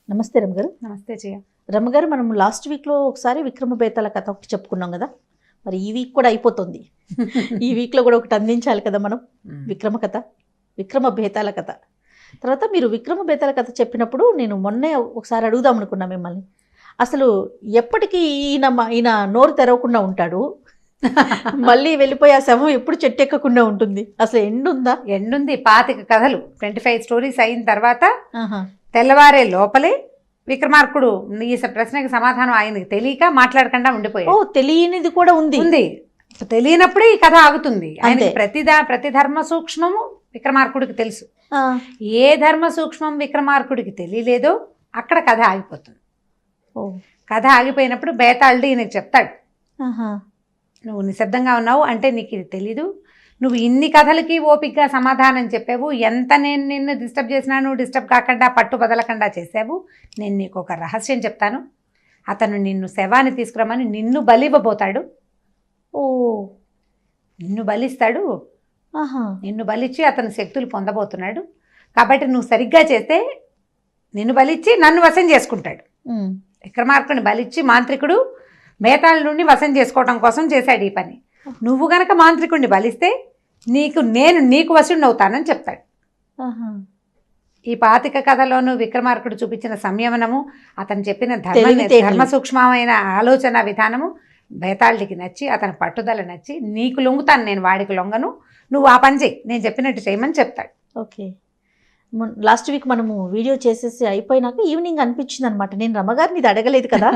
నమస్తే రమ్మగారు. నమస్తే జయ. రమ్మగారు, మనం లాస్ట్ వీక్లో ఒకసారి విక్రమ బేతాళ కథ ఒకటి చెప్పుకున్నాం కదా, మరి ఈ వీక్ కూడా అయిపోతుంది. ఈ వీక్లో కూడా ఒకటి అందించాలి కదా మనం. విక్రమ కథ, విక్రమ బేతాళ కథ. తర్వాత మీరు విక్రమ బేతాళ కథ చెప్పినప్పుడు నేను మొన్నే ఒకసారి అడుగుదాం అనుకున్నా మిమ్మల్ని. అసలు ఎప్పటికీ ఈయన నోరు తెరవకుండా ఉంటాడు, మళ్ళీ వెళ్ళిపోయి ఆ శవం ఎప్పుడు చెట్టు ఎక్కకుండా ఉంటుంది, అసలు ఎండ్ ఉందా? ఎండుంది. 25 కథలు 25 స్టోరీస్ అయిన తర్వాత తెల్లవారే లోపలే విక్రమార్కుడు ఈ ప్రశ్నకి సమాధానం ఆయనకి తెలియక మాట్లాడకుండా ఉండిపోయాడు. ఓ, తెలియనిది కూడా ఉంది. తెలియనప్పుడే ఈ కథ ఆగుతుంది. ఆయన ప్రతి ధర్మ సూక్ష్మము విక్రమార్కుడికి తెలుసు. ఏ ధర్మ సూక్ష్మం విక్రమార్కుడికి తెలియలేదో అక్కడ కథ ఆగిపోతుంది. కథ ఆగిపోయినప్పుడు బేతాళుడు ఈయనకి చెప్తాడు, నువ్వు నిశ్శబ్దంగా ఉన్నావు అంటే నీకు ఇది తెలీదు, నువ్వు ఇన్ని కథలకి ఓపికగా సమాధానం చెప్పావు, ఎంత నేను నిన్ను డిస్టర్బ్ చేసినా నువ్వు డిస్టర్బ్ కాకుండా పట్టు బదలకుండా చేసావు. నేను నీకు ఒక రహస్యం చెప్తాను, అతను నిన్ను శవాన్ని తీసుకురమ్మని నిన్ను బలివ్వబోతాడు. ఓ, నిన్ను బలిస్తాడు. నిన్ను బలిచ్చి అతను శక్తులు పొందబోతున్నాడు. కాబట్టి నువ్వు సరిగ్గా చేస్తే నిన్ను బలిచ్చి నన్ను వశం చేసుకుంటాడు. విక్రమార్కుడిని బలిచ్చి మాంత్రికుడు బేతాళ నుండి వశం చేసుకోవడం కోసం చేశాడు ఈ పని. నువ్వు గనక మాంత్రికుడిని బలిస్తే నేను నీకు వశుడిని అవుతానని చెప్తాడు. ఈ 25 కథలోనూ విక్రమార్కుడు చూపించిన సంయమనము, అతను చెప్పిన ధర్మ సూక్ష్మమైన ఆలోచన విధానము బేతాళుడికి నచ్చి, అతని పట్టుదల నచ్చి, నీకు లొంగుతాను నేను, వాడికి లొంగను, నువ్వు ఆ పని చేయి, నేను చెప్పినట్టు చేయమని చెప్తాడు. ఓకే. లాస్ట్ వీక్ మనము వీడియో చేసేసి అయిపోయినాక ఈవినింగ్ అనిపించింది అనమాట, నేను రమ్మగారిని ఇది అడగలేదు కదా,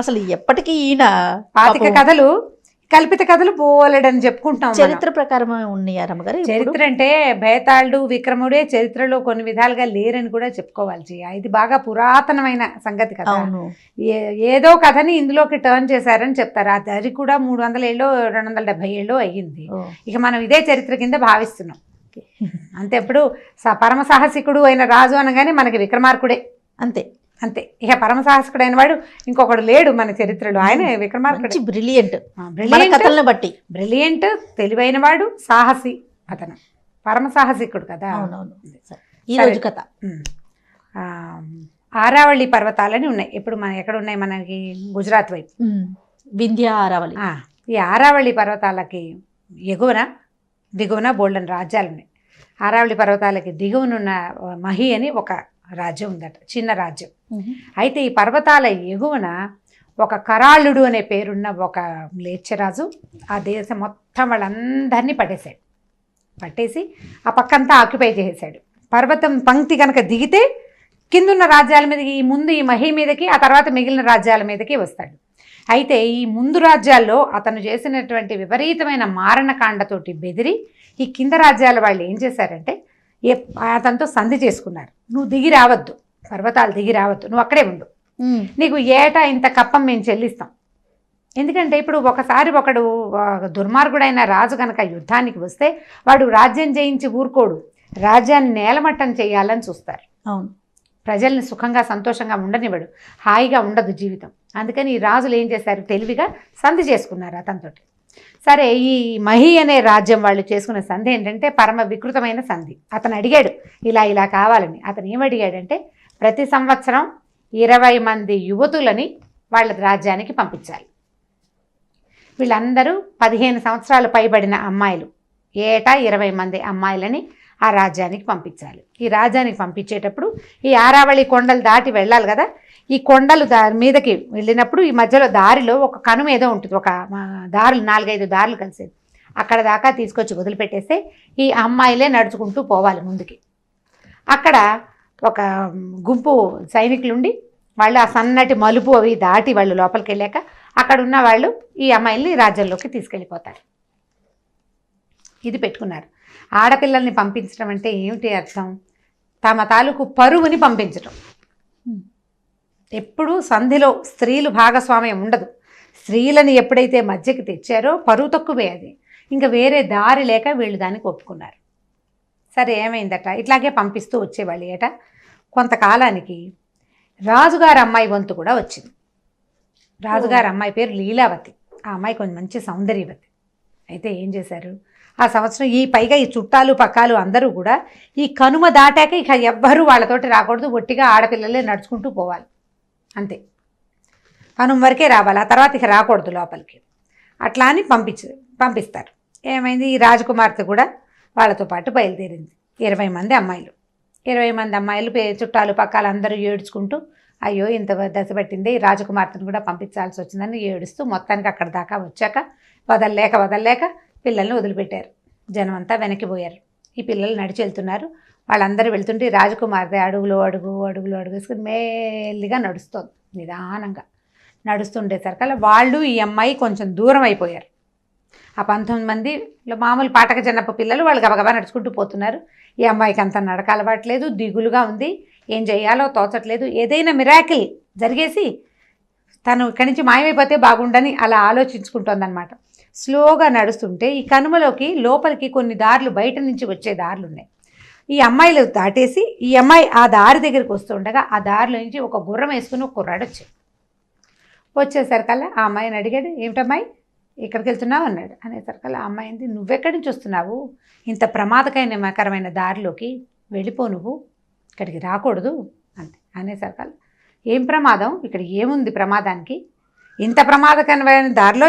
అసలు ఎప్పటికీ ఈయన 25 కథలు కల్పిత కథలు పోలేడని చెప్పుకుంటాం. చరిత్ర ప్రకారం ఉన్నాయా రమ్మగారు? చరిత్ర అంటే బేతాళుడు విక్రముడే చరిత్రలో కొన్ని విధాలుగా లేరని కూడా చెప్పుకోవాలి. ఇది బాగా పురాతనమైన సంగతి కదా. ఏదో కథని ఇందులోకి టర్న్ చేశారని చెప్తారు. అది కూడా 300 ఏళ్ళు 270 ఏళ్ళు అయ్యింది. ఇక మనం ఇదే చరిత్ర కింద భావిస్తున్నాం అంతే. ఎప్పుడు పరమ సాహసికుడు అయిన రాజు అనగానే మనకి విక్రమార్కుడే, అంతే అంతే. ఇక పరమ సాహసికుడు అయిన వాడు ఇంకొకడు లేడు మన చరిత్రలో. ఆయన విక్రమార్కుడు. బ్రిలియంట్ తెలివైన వాడు, సాహసి. అతను పరమ సాహసికుడు కదా. ఈ రోజు కథ ఆరావళి పర్వతాలని ఉన్నాయి. ఇప్పుడు మన ఎక్కడ ఉన్నాయి? మనకి గుజరాత్ వైపు వింధ్య ఆరావళి. ఈ ఆరావళి పర్వతాలకి దిగువన బోల్డన్ రాజ్యాలు ఉన్నాయి. ఆరావళి పర్వతాలకి దిగువనున్న మహి అని ఒక రాజ్యం ఉందట, చిన్న రాజ్యం. అయితే ఈ పర్వతాల ఎగువన ఒక కరాళుడు అనే పేరున్న ఒక మ్లేచ్ఛరాజు ఆ దేశం మొత్తం వాళ్ళందరినీ పట్టేసి ఆ పక్కంతా ఆక్యుపై చేసేసాడు. పర్వతం పంక్తి కనుక దిగితే కిందున్న రాజ్యాల మీదకి, ముందు ఈ మహి మీదకి, ఆ తర్వాత మిగిలిన రాజ్యాల మీదకి వస్తాడు. అయితే ఈ ముందు రాజ్యాల్లో అతను చేసినటువంటి విపరీతమైన మారణకాండతోటి బెదిరి ఈ కింద రాజ్యాల వాళ్ళు ఏం చేశారంటే అతనితో సంధి చేసుకున్నారు. నువ్వు దిగి రావద్దు, పర్వతాలు దిగి రావద్దు, నువ్వు అక్కడే ఉండు, నీకు ఏటా ఇంత కప్పం మేము చెల్లిస్తాం. ఎందుకంటే ఇప్పుడు ఒకడు దుర్మార్గుడైన రాజు కనుక యుద్ధానికి వస్తే వాడు రాజ్యం జయించి ఊరుకోడు, రాజ్యాన్ని నేలమట్టం చేయాలని చూస్తారు. అవును, ప్రజల్ని సుఖంగా సంతోషంగా ఉండనివ్వడు, హాయిగా ఉండదు జీవితం. అందుకని ఈ రాజులు ఏం చేశారు, తెలివిగా సంధి చేసుకున్నారు అతనితోటి. సరే, ఈ మహి అనే రాజ్యం వాళ్ళు చేసుకున్న సంధి ఏంటంటే పరమ వికృతమైన సంధి. అతను అడిగాడు ఇలా కావాలని. అతను ఏమడిగాడంటే ప్రతి సంవత్సరం 20 మంది యువతులని వాళ్ళ రాజ్యానికి పంపించాలి. వీళ్ళందరూ 15 సంవత్సరాలు పైబడిన అమ్మాయిలు, ఏటా 20 మంది అమ్మాయిలని ఆ రాజ్యానికి పంపించాలి. ఈ రాజ్యానికి పంపించేటప్పుడు ఈ ఆరావళి కొండలు దాటి వెళ్ళాలి కదా. ఈ కొండలు మీదకి వెళ్ళినప్పుడు ఈ మధ్యలో దారిలో ఒక కనుమ ఏదో ఉంటుంది, ఒక దారులు 4-5 దారులు కలిసేది. అక్కడ దాకా తీసుకొచ్చి వదిలిపెట్టేస్తే ఈ అమ్మాయిలే నడుచుకుంటూ పోవాలి ముందుకి. అక్కడ ఒక గుంపు సైనికులుండి వాళ్ళు ఆ సన్నటి మలుపు అవి దాటి వాళ్ళు లోపలికి వెళ్ళాక అక్కడ ఉన్న వాళ్ళు ఈ అమ్మాయిల్ని రాజ్యంలోకి తీసుకెళ్ళిపోతారు. ఇది పెట్టుకున్నారు. ఆడపిల్లల్ని పంపించడం అంటే ఏమిటి అర్థం? తమ తాలూకు పరువుని పంపించడం. ఎప్పుడూ సంధిలో స్త్రీలు భాగస్వామ్యం ఉండదు. స్త్రీలని ఎప్పుడైతే మధ్యకి తెచ్చారో పరువు తక్కువే అది. ఇంకా వేరే దారి లేక వీళ్ళు దానికి ఒప్పుకున్నారు. సరే, ఏమైందట, ఇట్లాగే పంపిస్తూ వచ్చేవాళ్ళు. ఏట కొంతకాలానికి రాజుగారి అమ్మాయి వంతు కూడా వచ్చింది. రాజుగారి అమ్మాయి పేరు లీలావతి. ఆ అమ్మాయి కొంచెం మంచి సౌందర్యవతి. అయితే ఏం చేశారు, ఆ సంవత్సరం పైగా ఈ చుట్టాలు పక్కాలు అందరూ కూడా ఈ కనుమ దాటాక ఇక ఎవ్వరూ వాళ్ళతోటి రాకూడదు, ఒట్టిగా ఆడపిల్లలే నడుచుకుంటూ పోవాలి అంతే. కనుమ వరకే రావాలి, ఆ తర్వాత ఇక రాకూడదు లోపలికి. అట్లా అని పంపిస్తారు. ఏమైంది, ఈ రాజకుమార్తె కూడా వాళ్ళతో పాటు బయలుదేరింది. 20 మంది అమ్మాయిలు, 20 మంది అమ్మాయిలు చుట్టాలు పక్కాలు అందరూ ఏడ్చుకుంటూ అయ్యో ఇంత దశ పట్టింది, ఈ రాజకుమార్తెను కూడా పంపించాల్సి వచ్చిందని ఏడుస్తూ మొత్తానికి అక్కడ దాకా వచ్చాక వదలలేక పిల్లల్ని వదిలిపెట్టారు. జనం అంతా వెనక్కిపోయారు. ఈ పిల్లలు నడిచి వెళ్తున్నారు. వాళ్ళందరూ వెళ్తుంటే రాజకుమార్తె అడుగులో అడుగు వేసుకుని మెల్లిగా నడుస్తోంది. నిదానంగా నడుస్తుండేసరికల్లా వాళ్ళు ఈ అమ్మాయి కొంచెం దూరం అయిపోయారు. ఆ 19 మంది మామూలు పాటక జనప పిల్లలు వాళ్ళు గబగబా నడుచుకుంటూ పోతున్నారు. ఈ అమ్మాయికి అంత నడక అలవాట్లేదు, దిగులుగా ఉంది, ఏం చేయాలో తోచట్లేదు. ఏదైనా మిరాకిల్ జరిగేసి తను ఇక్కడి నుంచి మాయమైపోతే బాగుండని అలా ఆలోచించుకుంటోందనమాట. స్లోగా నడుస్తుంటే ఈ కనుమలోకి లోపలికి కొన్ని దారులు, బయట నుంచి వచ్చే దారులు ఉన్నాయి. ఈ అమ్మాయిలు దాటేసి ఈ అమ్మాయి ఆ దారి దగ్గరికి వస్తుండగా ఆ దారిలో నుంచి ఒక గుర్రం వేసుకుని ఒక కుర్రాడు వచ్చేసరికల్లా ఆ అమ్మాయిని అడిగాడు, ఏమిటమ్మాయి ఎక్కడికి వెళ్తున్నావు అన్నాడు. అనేసరికల్లా ఆ అమ్మాయి అంది, నువ్వెక్కడి నుంచి వస్తున్నావు, ఇంత ప్రమాదకరమైన దారిలోకి వెళ్ళిపో, నువ్వు ఇక్కడికి రాకూడదు అంతే. అనేసరికల్లా ఏం ప్రమాదం, ఇక్కడ ఏముంది ప్రమాదానికి, ఇంత ప్రమాదకరమైన దారిలో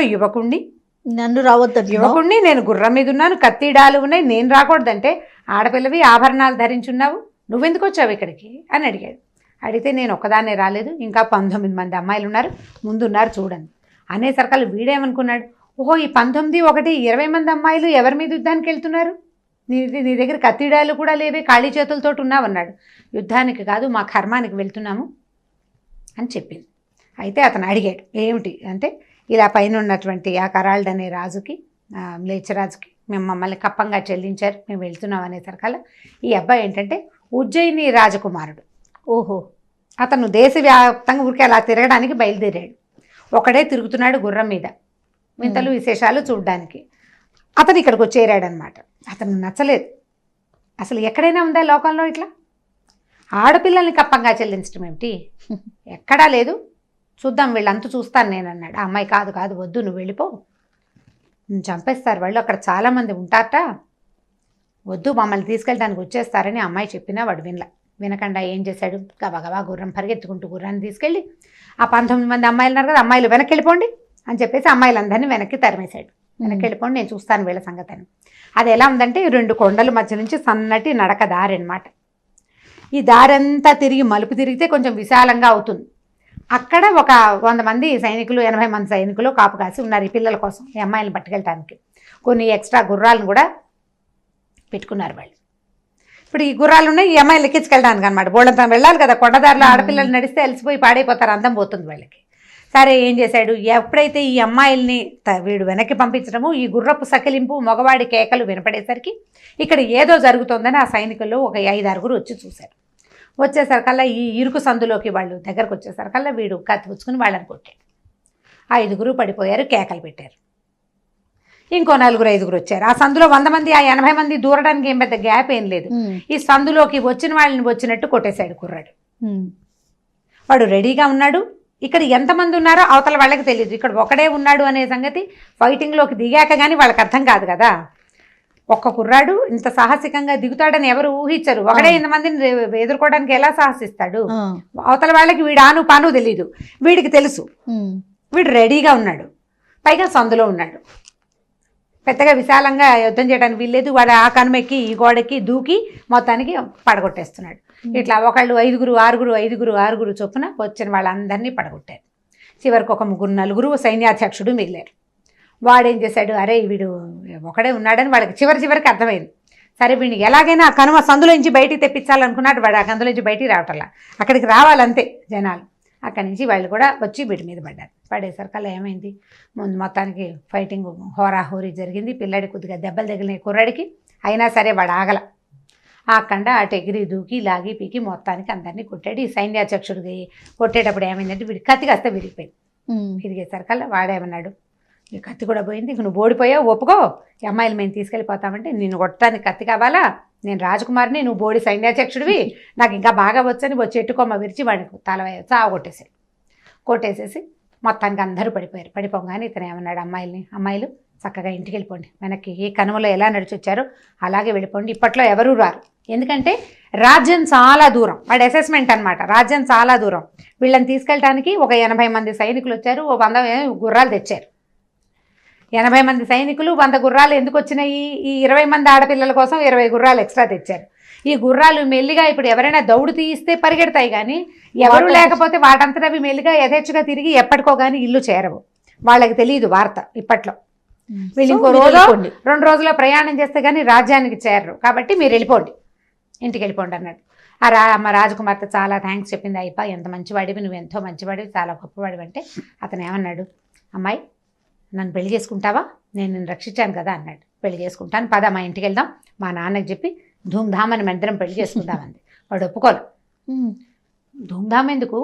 నన్ను రావద్దు, యువకుడిని, నేను గుర్రం మీద ఉన్నాను, కత్తిడాలు ఉన్నాయి, నేను రాకూడదంటే ఆడపిల్లవి ఆభరణాలు ధరించున్నావు, నువ్వెందుకు వచ్చావు ఇక్కడికి అని అడిగాడు. అడిగితే నేను ఒక్కదాన్నే రాలేదు, ఇంకా 19 మంది అమ్మాయిలు ఉన్నారు, ముందున్నారు చూడండి. అనేసరికల్లా వీడేమనుకున్నాడు, ఓహో ఈ 19 ఒకటి 20 మంది అమ్మాయిలు ఎవరి మీద యుద్ధానికి వెళ్తున్నారు, నీ దగ్గర కత్తిడాలు కూడా లేవే, ఖాళీ చేతులతో ఉన్నావు అన్నాడు. యుద్ధానికి కాదు, మా కర్మానికి వెళ్తున్నాము అని చెప్పింది. అయితే అతను అడిగాడు, ఏమిటి అంటే ఇలా పైన ఉన్నటువంటి ఆ కరాల్డ్ అనే రాజుకి, మ్లేచ్చరాజుకి మేము మమ్మల్ని కప్పంగా చెల్లించారు, మేము వెళ్తున్నాం అనేసరికల్లా ఈ అబ్బాయి ఏంటంటే ఉజ్జయిని రాజకుమారుడు. ఓహో, అతను దేశవ్యాప్తంగా ఊరికే అలా తిరగడానికి బయలుదేరాడు. ఒకడే తిరుగుతున్నాడు గుర్రం మీద, వింతలు విశేషాలు చూడడానికి. అతను ఇక్కడికి వచ్చేరాడనమాట. అతను నచ్చలేదు. అసలు ఎక్కడైనా ఉందా లోకంలో ఇట్లా ఆడపిల్లల్ని కప్పంగా చెల్లించడం ఏమిటి, ఎక్కడా లేదు, చూద్దాం వీళ్ళంతా చూస్తాను నేను అన్నాడు. ఆ అమ్మాయి కాదు వద్దు, నువ్వు వెళ్ళిపో, చంపేస్తారు వాళ్ళు, అక్కడ చాలామంది ఉంటారట, వద్దు మమ్మల్ని తీసుకెళ్ళడానికి వచ్చేస్తారని అమ్మాయి చెప్పినా వాడు వినకుండా ఏం చేశాడు, గబగబా గుర్రం పరిగెత్తుకుంటూ గుర్రాన్ని తీసుకెళ్ళి ఆ 19 మంది అమ్మాయిలు ఉన్నారు కదా, అమ్మాయిలు వెనక్కి వెళ్ళిపోండి అని చెప్పేసి అమ్మాయిలందరినీ వెనక్కి తరిమేశాడు. వెనక్కి వెళ్ళిపోండి, నేను చూస్తాను వీళ్ళ సంగతి అని. అది ఎలా ఉందంటే 2 కొండల మధ్య నుంచి సన్నటి నడక దారి అనమాట. ఈ దారంతా తిరిగి మలుపు తిరిగితే కొంచెం విశాలంగా అవుతుంది. అక్కడ ఒక 100 మంది సైనికులు, 80 మంది సైనికులు కాపు కాసి ఉన్నారు ఈ పిల్లల కోసం, ఈ అమ్మాయిలను పట్టుకెళ్ళటానికి. కొన్ని ఎక్స్ట్రా గుర్రాలను కూడా పెట్టుకున్నారు వాళ్ళు. ఇప్పుడు ఈ గుర్రాలు ఉన్నాయి, ఈ అమ్మాయిలు ఎక్కించుకెళ్ళడానికి అనమాట. బోళ్ళంతా వెళ్ళాలి కదా, కొండదారిలో ఆడపిల్లలు నడిస్తే అలసిపోయి పాడైపోతారు, అందం పోతుంది వాళ్ళకి. సరే ఏం చేశాడు, ఎప్పుడైతే ఈ అమ్మాయిల్ని వీడు వెనక్కి పంపించడము, ఈ గుర్రపు సకిలింపు, మగవాడి కేకలు వినపడేసరికి ఇక్కడ ఏదో జరుగుతోందని ఆ సైనికుల్లో ఒక 5-6 వచ్చి చూశారు. వచ్చేసరికల్లా ఈ ఇరుకు సందులోకి వాళ్ళు దగ్గరకు వచ్చేసరికల్లా వీడు కత్తి పుచ్చుకుని వాళ్ళని కొట్టాడు. 5 పడిపోయారు, కేకలు పెట్టారు. ఇంకో 4-5 వచ్చారు. ఆ సందులో 100 మంది, ఆ 80 మంది దూరడానికి ఏం పెద్ద గ్యాప్ ఏం లేదు. ఈ సందులోకి వచ్చిన వాళ్ళని వచ్చినట్టు కొట్టేశాడు కుర్రాడు. వాడు రెడీగా ఉన్నాడు. ఇక్కడ ఎంతమంది ఉన్నారో అవతల వాళ్ళకి తెలియదు, ఇక్కడ ఒకడే ఉన్నాడు అనే సంగతి ఫైటింగ్లోకి దిగాక కానీ వాళ్ళకి అర్థం కాదు కదా. ఒక్క కుర్రాడు ఇంత సాహసికంగా దిగుతాడని ఎవరు ఊహించరు. ఒకడే ఇంతమందిని ఎదుర్కోవడానికి ఎలా సాహసిస్తాడు? అవతల వాళ్ళకి వీడు ఆను పాను తెలీదు, వీడికి తెలుసు. వీడు రెడీగా ఉన్నాడు, పైగా సందులో ఉన్నాడు. పెద్దగా విశాలంగా యుద్ధం చేయడానికి వీల్లేదు. వాడు ఆ కనుమెక్కి ఈ గోడకి దూకి మొత్తానికి పడగొట్టేస్తున్నాడు. ఇట్లా ఒకళ్ళు 5-6 చొప్పున వచ్చిన వాళ్ళందరినీ పడగొట్టారు. చివరికి ఒక 3-4 సైన్యాధ్యక్షుడు మిగిలారు. వాడేం చేశాడు, అరే వీడు ఒకడే ఉన్నాడని వాళ్ళకి చివరికి అర్థమైంది. సరే వీడిని ఎలాగైనా ఆ కనుమ సందులోంచి బయటికి తెప్పించాలనుకున్నాడు. వాడు ఆ సందులోంచి బయటికి రావటంలా, అక్కడికి రావాలంతే జనాలు. అక్కడి నుంచి వాళ్ళు కూడా వచ్చి వీడి మీద పడ్డారు. పడేసరికల్లా ఏమైంది, ముందు మొత్తానికి ఫైటింగ్ హోరాహోరీ జరిగింది. పిల్లడి కొద్దిగా దెబ్బలు తగిలినాయి కుర్రాడికి, అయినా సరే వాడు ఆగల. ఆకండా అటు ఎగిరి దూకి లాగి పీకి మొత్తానికి అందరినీ కొట్టాడు. ఈ సైన్యాధ్యక్షుడికి కొట్టేటప్పుడు ఏమైందంటే వీడి కత్తి కాస్త విరిగిపోయింది. విరిగేసరికల్లా వాడేమన్నాడు, నీ కత్తి కూడా పోయింది, ఇంక నువ్వు ఓడిపోయావు, ఒప్పుకో, ఈ అమ్మాయిలు మేము తీసుకెళ్ళిపోతామంటే, నిన్ను కొట్టడానికి కత్తి కావాలా, నేను రాజకుమారిని, నువ్వు బోడి సైన్యాధ్యక్షుడివి, నాకు ఇంకా బాగా వచ్చని వచ్చి ఎట్టుకొమ్మ విరిచి వాడికి చావ కొట్టేసేసి మొత్తానికి అందరూ పడిపోయారు. పడిపోగానే ఇతను ఏమన్నాడు, అమ్మాయిలు చక్కగా ఇంటికి వెళ్ళిపోండి, వెనక్కి ఏ కనుమలో ఎలా నడిచి వచ్చారో అలాగే వెళ్ళిపోండి, ఇప్పట్లో ఎవరూ రారు. ఎందుకంటే రాజ్యం చాలా దూరం, వాడి అసెస్మెంట్ అనమాట, రాజ్యం చాలా దూరం. వీళ్ళని తీసుకెళ్ళడానికి ఒక 80 మంది సైనికులు వచ్చారు, ఓ 100 గుర్రాలు తెచ్చారు. 80 మంది సైనికులు 100 గుర్రాలు ఎందుకు వచ్చినాయి? ఈ 20 మంది ఆడపిల్లల కోసం 20 గుర్రాలు ఎక్స్ట్రా తెచ్చారు. ఈ గుర్రాలు మెల్లిగా ఇప్పుడు ఎవరైనా దౌడు తీయిస్తే పరిగెడతాయి, కానీ ఎవరు లేకపోతే వాటంతట అవి మెల్లిగా యథేచ్ఛగా తిరిగి ఎప్పటికో కానీ ఇల్లు చేరవు. వాళ్ళకి తెలియదు వార్త ఇప్పట్లో. వీళ్ళు ఇంకో రోజు 2 రోజుల ప్రయాణం చేస్తే కానీ రాజ్యానికి చేరరు. కాబట్టి మీరు వెళ్ళిపోండి, ఇంటికి వెళ్ళిపోండి అన్నాడు. మా రాజకుమార్తె చాలా థ్యాంక్స్ చెప్పింది. అయిపో ఎంత మంచివాడివి, నువ్వు ఎంతో మంచివాడివి, చాలా గొప్పవాడివి అంటే అతను ఏమన్నాడు, అమ్మాయి నన్ను పెళ్లి చేసుకుంటావా, నేను నిన్ను రక్షించాను కదా అన్నాడు. పెళ్లి చేసుకుంటాను, పద మా ఇంటికి వెళ్దాం, మా నాన్నకి చెప్పి ధూమ్ధామ్ అని మందిరం పెళ్లి చేసుకుందామంది. వాడు ఒప్పుకోను. ధూమ్ధామ్ ఎందుకు,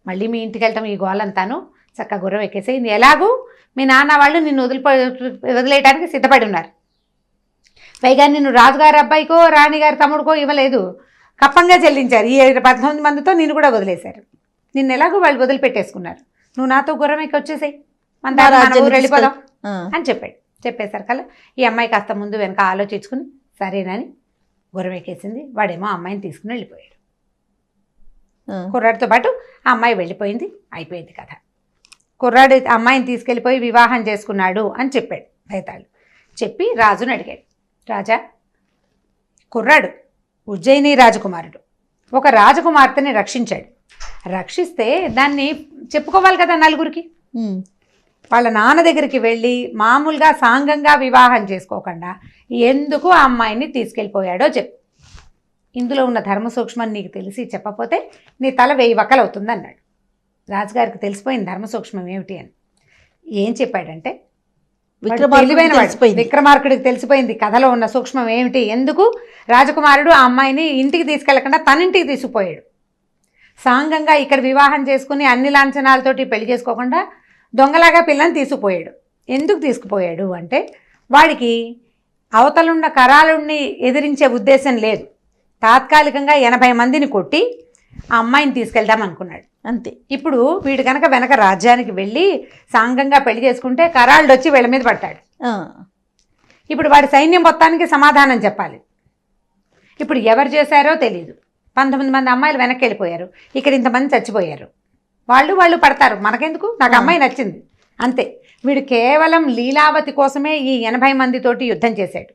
మళ్ళీ మీ ఇంటికి వెళ్తాం, ఈ గోలంతాను చక్కగా గుర్రం ఎక్కేసేయింది. ఎలాగూ మీ నాన్న వాళ్ళు నిన్ను వదిలేయడానికి సిద్ధపడి ఉన్నారు. పైగా నిన్ను రాజుగారి అబ్బాయికో రాణిగారి తమ్ముడికో ఇవ్వలేదు, కప్పంగా చెల్లించారు. ఈ 18 మందితో నిన్ను కూడా వదిలేశారు. నిన్ను ఎలాగో వాళ్ళు వదిలిపెట్టేసుకున్నారు. నువ్వు నాతో గుర్రం ఎక్కి వచ్చేసాయి, మన ఊరు వెళ్ళిపోదాం అని చెప్పాడు. చెప్పేశారు కల్లా ఈ అమ్మాయి కాస్త ముందు వెనక ఆలోచించుకుని సరేనని గుర్రం ఎక్కేసింది. వాడేమో అమ్మాయిని తీసుకుని వెళ్ళిపోయాడు. కుర్రాడితో పాటు ఆ అమ్మాయి వెళ్ళిపోయింది, అయిపోయింది కథ. కుర్రాడు అమ్మాయిని తీసుకెళ్ళిపోయి వివాహం చేసుకున్నాడు అని చెప్పాడు భేతాళు. చెప్పి రాజుని అడిగాడు, రాజా కుర్రాడు ఉజ్జయిని రాజకుమారుడు ఒక రాజకుమార్తెని రక్షించాడు. రక్షిస్తే దాన్ని చెప్పుకోవాలి కదా నలుగురికి. వాళ్ళ నాన్న దగ్గరికి వెళ్ళి మామూలుగా సాంగంగా వివాహం చేసుకోకుండా ఎందుకు ఆ అమ్మాయిని తీసుకెళ్ళిపోయాడో చెప్పు. ఇందులో ఉన్న ధర్మ సూక్ష్మం నీకు తెలిసి చెప్పకపోతే నీ తల 1000 వక్కలు అవుతుంది అన్నాడు. రాజుగారికి తెలిసిపోయింది ధర్మ సూక్ష్మం ఏమిటి అని. ఏం చెప్పాడంటే, విక్రమార్కుడికి తెలిసిపోయింది కథలో ఉన్న సూక్ష్మం ఏమిటి, ఎందుకు రాజకుమారుడు ఆ అమ్మాయిని ఇంటికి తీసుకెళ్లకుండా తన ఇంటికి తీసుకుపోయాడు. సాంగంగా ఇక్కడ వివాహం చేసుకుని అన్ని లాంఛనాలతోటి పెళ్లి చేసుకోకుండా దొంగలాగా పిల్లని తీసుకుపోయాడు. ఎందుకు తీసుకుపోయాడు అంటే, వాడికి అవతలున్న కరాలుణ్ణి ఎదిరించే ఉద్దేశం లేదు. తాత్కాలికంగా 80 మందిని కొట్టి ఆ అమ్మాయిని తీసుకెళ్దాం అనుకున్నాడు, అంతే. ఇప్పుడు వీడు కనుక వెనక రాజ్యానికి వెళ్ళి సాంగంగా పెళ్లి చేసుకుంటే కరాళ్ళు వచ్చి వీళ్ళ మీద పట్టాడు. ఇప్పుడు వాడి సైన్యం మొత్తానికి సమాధానం చెప్పాలి. ఇప్పుడు ఎవరు చేశారో తెలియదు. 19 మంది అమ్మాయిలు వెనక్కి వెళ్ళిపోయారు, ఇక్కడ ఇంతమంది చచ్చిపోయారు. వాళ్ళు పడతారు, మనకెందుకు, నాకు అమ్మాయి నచ్చింది అంతే. వీడు కేవలం లీలావతి కోసమే ఈ 80 మందితోటి యుద్ధం చేశాడు.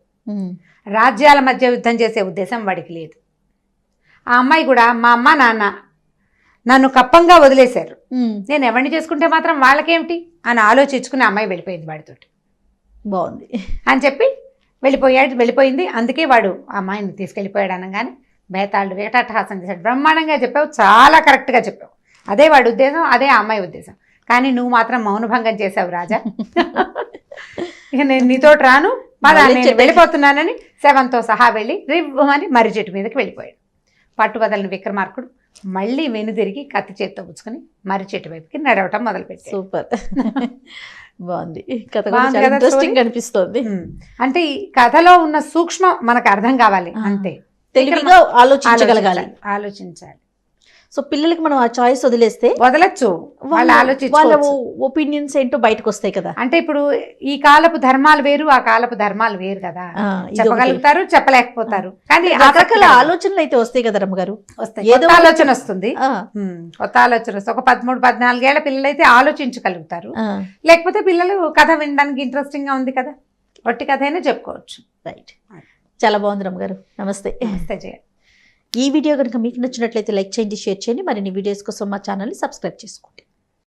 రాజ్యాల మధ్య యుద్ధం చేసే ఉద్దేశం వాడికి లేదు. ఆ అమ్మాయి కూడా మా అమ్మ నాన్న నన్ను కప్పంగా వదిలేశారు, నేను ఎవరిని చేసుకుంటే మాత్రం వాళ్ళకేమిటి అని ఆలోచించుకుని అమ్మాయి వెళ్ళిపోయింది వాడితోటి. బాగుంది అని చెప్పి వెళ్ళిపోయింది. అందుకే వాడు ఆ అమ్మాయిని తీసుకెళ్ళిపోయాడు అనగానే బేతాళుడు వేటాటహాసం చేశాడు. బ్రహ్మాండంగా చెప్పావు, చాలా కరెక్ట్గా చెప్పావు. అదే వాడి ఉద్దేశం, అదే ఆ అమ్మాయి ఉద్దేశం. కానీ నువ్వు మాత్రం మౌనభంగం చేసావు రాజా. ఇక నేను నీతోటి రాను, నేను వెళ్ళిపోతున్నానని శవంతో సహా వెళ్ళి రివ్వమని మర్రి చెట్టు మీదకి వెళ్ళిపోయాడు. పట్టువదలని విక్రమార్కుడు మళ్ళీ వెనుదిరిగి కత్తి చేత్తో పుచ్చుకొని మర్రి చెట్టు వైపుకి నడవటం మొదలుపెట్టాడు. సూపర్, బాగుంది కథ, ఇంట్రెస్టింగ్ అనిపిస్తుంది. అంటే ఈ కథలో ఉన్న సూక్ష్మం మనకు అర్థం కావాలి, అంతే. తెలివిగా ఆలోచించాలి. సో పిల్లలకి మనం ఆ చాయిస్ వదలొచ్చు, వాళ్ళ ఒపీనియన్స్ ఏంటో బయటకు వస్తాయి కదా. అంటే ఇప్పుడు ఈ కాలపు ధర్మాలు వేరు, ఆ కాలపు ధర్మాలు వేరు కదా. చెప్పగలుగుతారు, చెప్పలేకపోతారు, కానీ రకరకాల ఆలోచనలు అయితే వస్తాయి కదా రమ్మగారు. వస్తాయి, ఏదో ఆలోచన వస్తుంది, కొత్త ఆలోచన వస్తుంది. ఒక 13-14 ఏళ్ల పిల్లలు అయితే ఆలోచించగలుగుతారు. లేకపోతే పిల్లలు కథ వినడానికి ఇంట్రెస్టింగ్ గా ఉంది కదా, ఒట్టి కథ అయినా చెప్పుకోవచ్చు. రైట్, చాలా బాగుంది రమ్మగారు. నమస్తే. నమస్తే జయ. ఈ వీడియో కనుక మీకు నచ్చినట్లయితే లైక్ చేయండి, షేర్ చేయండి. మరిన్ని వీడియోస్ కోసం మా ఛానల్ని సబ్స్క్రైబ్ చేసుకోండి.